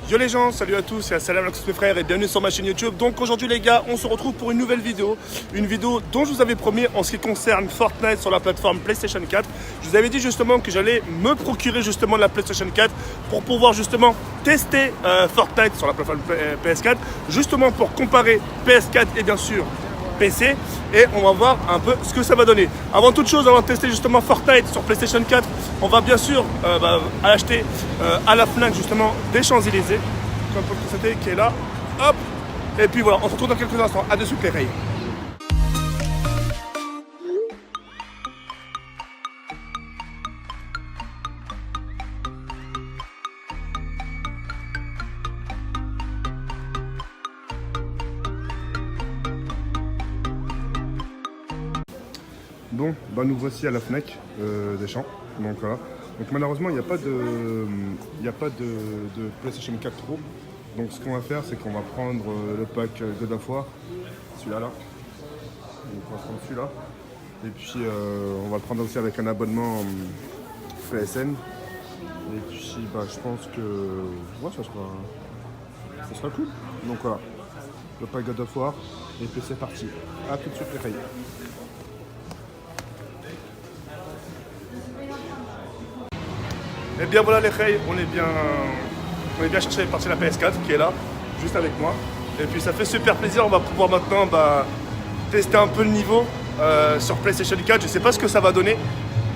Yo les gens, salut à tous et assalamu alaikum mes frères et bienvenue sur ma chaîne YouTube. Donc aujourd'hui les gars, on se retrouve pour une nouvelle vidéo. Une vidéo dont je vous avais promis en ce qui concerne Fortnite sur la plateforme PlayStation 4. Je vous avais dit justement que j'allais me procurer justement la PlayStation 4 pour pouvoir justement tester Fortnite sur la plateforme PS4. Justement pour comparer PS4 et bien sûr PC, et on va voir un peu ce que ça va donner. Avant toute chose, avant de tester justement Fortnite sur PlayStation 4, on va bien sûr acheter à la Fnac justement des Champs-Élysées, comme vous le constatez, qui est là. Hop. Et puis voilà, on se retrouve dans quelques instants. À de suite les rails. Bon, bah nous voici à la Fnac des Champs. Donc voilà. Donc malheureusement, il n'y a pas de PlayStation 4 Pro. Donc ce qu'on va faire, c'est qu'on va prendre le pack God of War, celui-là là. Donc on va prendre celui-là. Et puis on va le prendre aussi avec un abonnement PSN. Et puis bah, je pense que ouais, ça sera cool. Donc voilà. Le pack God of War. Et puis c'est parti. A tout de suite les filles. Et bien voilà les reilles, on est bien cherché une partie de la PS4 qui est là, juste avec moi. Et puis ça fait super plaisir, on va pouvoir maintenant tester un peu le niveau sur PlayStation 4. Je sais pas ce que ça va donner,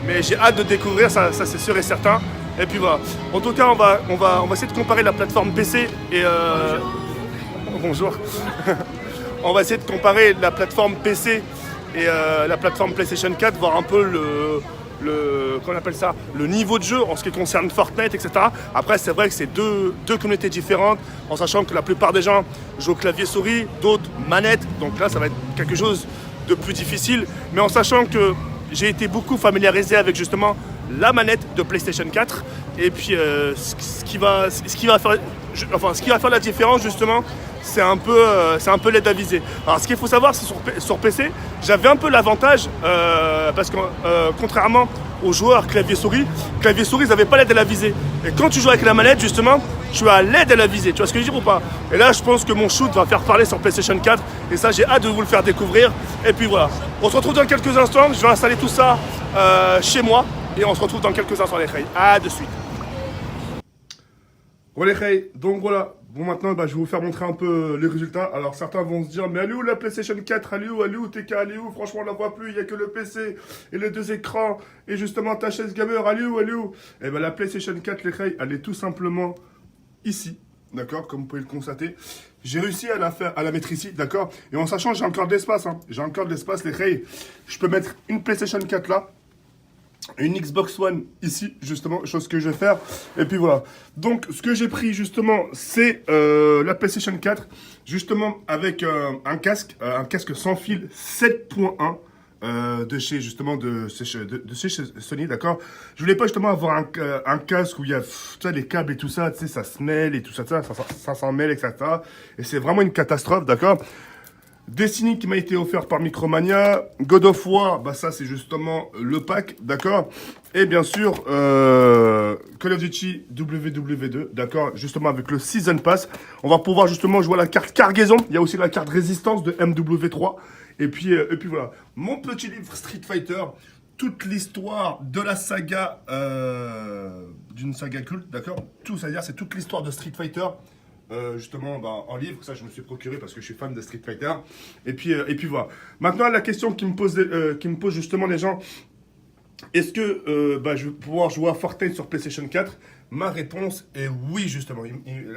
mais j'ai hâte de découvrir, ça c'est sûr et certain. Et puis voilà, en tout cas on va essayer de comparer la plateforme PC et... Bonjour. On va essayer de comparer la plateforme PC et la plateforme PlayStation 4, voir un peu qu'on appelle ça, le niveau de jeu en ce qui concerne Fortnite, etc. Après, c'est vrai que c'est deux communautés différentes, en sachant que la plupart des gens jouent au clavier souris, d'autres manettes. Donc là, ça va être quelque chose de plus difficile. Mais en sachant que j'ai été beaucoup familiarisé avec justement la manette de PlayStation 4. Et puis, ce qui va faire la différence justement, c'est un peu l'aide à viser. Alors ce qu'il faut savoir, c'est sur PC, j'avais un peu l'avantage parce que contrairement aux joueurs clavier-souris, ils n'avaient pas l'aide à la visée. Et quand tu joues avec la manette, justement, tu as l'aide à la visée. Tu vois ce que je veux dire ou pas? Et là, je pense que mon shoot va faire parler sur PlayStation 4. Et ça, j'ai hâte de vous le faire découvrir. Et puis voilà. On se retrouve dans quelques instants. Je vais installer tout ça chez moi. Et on se retrouve dans quelques instants, les reilles. À de suite. Bon les reilles, donc voilà. Bon maintenant, je vais vous faire montrer un peu les résultats. Alors certains vont se dire, mais elle est où la PlayStation 4? Elle est où TK? Elle est où? Franchement, on la voit plus. Il n'y a que le PC et les deux écrans. Et justement, ta chaise gamer, elle est où? Et bien la PlayStation 4, les reilles, elle est tout simplement ici. D'accord, comme vous pouvez le constater. J'ai réussi à la mettre ici, d'accord. Et en sachant, j'ai encore de l'espace. J'ai encore de l'espace, les reilles. Je peux mettre une PlayStation 4 là. Une Xbox One ici, justement, chose que je vais faire. Et puis voilà. Donc, ce que j'ai pris, justement, c'est la PlayStation 4, justement, avec un casque sans fil 7.1 de chez Sony, d'accord. Je voulais pas, justement, avoir un casque où il y a les câbles et tout ça, tu sais, ça se mêle et tout ça, ça s'en mêle, etc. Et c'est vraiment une catastrophe, d'accord. Destiny qui m'a été offert par Micromania, God of War, ça c'est justement le pack, d'accord. Et bien sûr, Call of Duty WW2, d'accord, justement avec le Season Pass. On va pouvoir justement jouer à la carte cargaison, il y a aussi la carte résistance de MW3. Et puis voilà, mon petit livre Street Fighter, toute l'histoire de la saga, d'une saga culte, d'accord. Tout, c'est-à-dire c'est toute l'histoire de Street Fighter. Justement en livre, ça je me suis procuré parce que je suis fan de Street Fighter. Et puis voilà. Maintenant la question qui me pose justement les gens, est-ce que je vais pouvoir jouer à Fortnite sur PlayStation 4? Ma réponse est oui justement.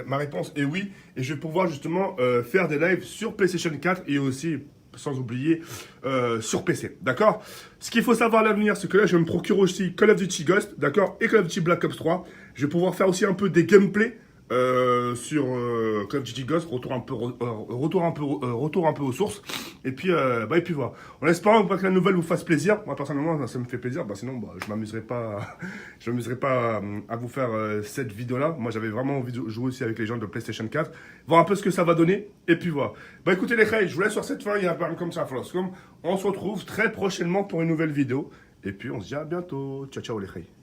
Ma réponse est oui, et je vais pouvoir justement faire des lives sur PlayStation 4 et aussi sans oublier sur PC, d'accord. Ce qu'il faut savoir à l'avenir, c'est que là je vais me procurer aussi Call of Duty Ghost, d'accord, et Call of Duty Black Ops 3. Je vais pouvoir faire aussi un peu des gameplays sur Call of Duty Ghost, retour un peu aux sources. Et puis voilà. En espérant que la nouvelle vous fasse plaisir. Moi personnellement ça me fait plaisir. Sinon je m'amuserai pas à vous faire cette vidéo là. Moi j'avais vraiment envie de jouer aussi avec les gens de PlayStation 4, voir un peu ce que ça va donner. Et puis voilà. Écoutez les reilles, je vous laisse sur cette fin. Il y a un comme ça. On se retrouve très prochainement pour une nouvelle vidéo. Et puis on se dit à bientôt. Ciao ciao les reilles.